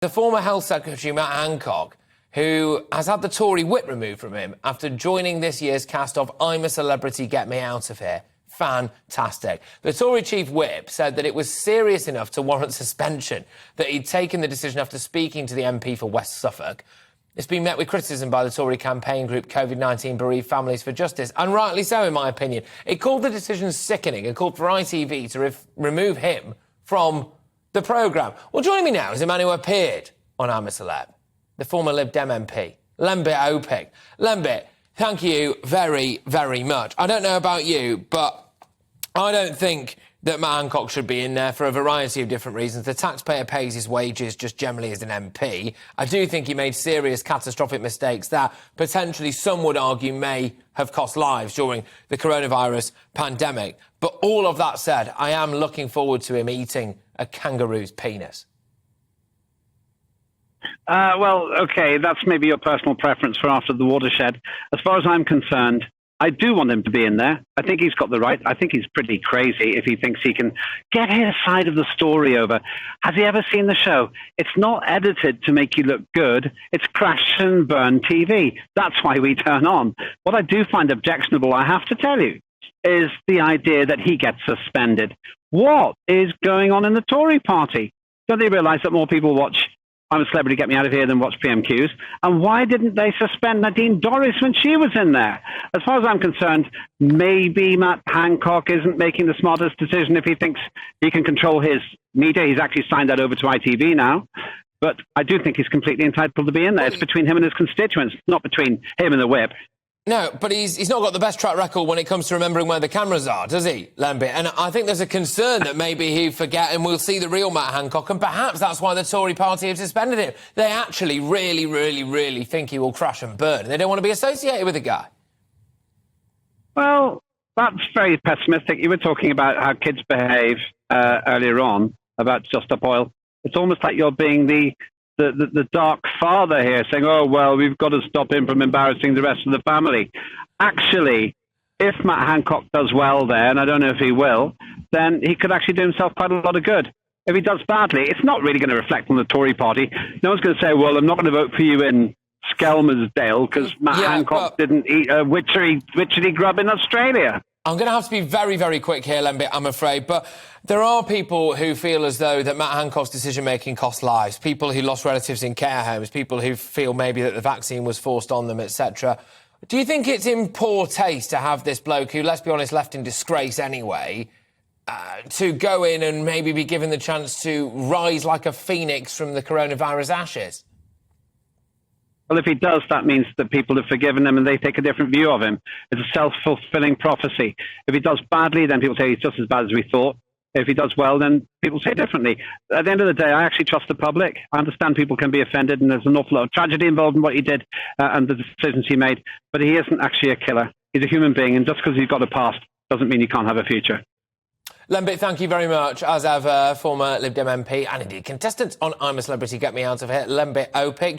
The former Health Secretary, Matt Hancock, who has had the Tory whip removed from him after joining this year's cast of I'm a Celebrity, Get Me Out of Here. Fantastic. The Tory chief whip said that it was serious enough to warrant suspension, that he'd taken the decision after speaking to the MP for West Suffolk. It's been met with criticism by the Tory campaign group COVID-19 Bereaved Families for Justice, and rightly so, in my opinion. It called the decision sickening and called for ITV to remove him from the programme. Well, joining me now is a man who appeared on I'm a Celeb, the former Lib Dem MP, Lembit Opik. Lembit, thank you very, very much. I don't know about you, but I don't think that Matt Hancock should be in there for a variety of different reasons. The taxpayer pays his wages just generally as an MP. I do think he made serious, catastrophic mistakes that potentially some would argue may have cost lives during the coronavirus pandemic. But all of that said, I am looking forward to him eating a kangaroo's penis. Well, OK, that's maybe your personal preference for after the watershed. As far as I'm concerned, I do want him to be in there. I think he's got the right. I think he's pretty crazy if he thinks he can get his side of the story over. Has he ever seen the show? It's not edited to make you look good. It's crash and burn TV. That's why we turn on. What I do find objectionable, I have to tell you, is the idea that he gets suspended. What is going on in the Tory party? Don't they realise that more people watch I'm a Celebrity, Get Me Out of Here than watch PMQs? And why didn't they suspend Nadine Dorries when she was in there? As far as I'm concerned, maybe Matt Hancock isn't making the smartest decision if he thinks he can control his media. He's actually signed that over to ITV now. But I do think he's completely entitled to be in there. It's between him and his constituents, not between him and the whip. No, but he's not got the best track record when it comes to remembering where the cameras are, does he, Lembit? And I think there's a concern that maybe he'll forget and we'll see the real Matt Hancock, and perhaps that's why the Tory party have suspended him. They actually really think he will crash and burn, and they don't want to be associated with the guy. Well, that's very pessimistic. You were talking about how kids behave earlier on, about Just Stop Oil. It's almost like you're being the dark father here, saying, oh, well, we've got to stop him from embarrassing the rest of the family. Actually, if Matt Hancock does well there, and I don't know if he will, then he could actually do himself quite a lot of good. If he does badly, it's not really going to reflect on the Tory party. No one's going to say, well, I'm not going to vote for you in Skelmersdale because Matt Hancock didn't eat a witchery grub in Australia. I'm going to have to be very, very quick here, Lembit, I'm afraid, but there are people who feel as though that Matt Hancock's decision-making cost lives, people who lost relatives in care homes, people who feel maybe that the vaccine was forced on them, etc. Do you think it's in poor taste to have this bloke who, let's be honest, left in disgrace anyway, to go in and maybe be given the chance to rise like a phoenix from the coronavirus ashes? Well, if he does, that means that people have forgiven him and they take a different view of him. It's a self-fulfilling prophecy. If he does badly, then people say he's just as bad as we thought. If he does well, then people say differently. At the end of the day, I actually trust the public. I understand people can be offended, and there's an awful lot of tragedy involved in what he did and the decisions he made. But he isn't actually a killer. He's a human being, and just because he's got a past doesn't mean he can't have a future. Lembit, thank you very much, as have former Lib Dem MP and indeed contestant on I'm a Celebrity, Get Me Out of Here, Lembit Opik.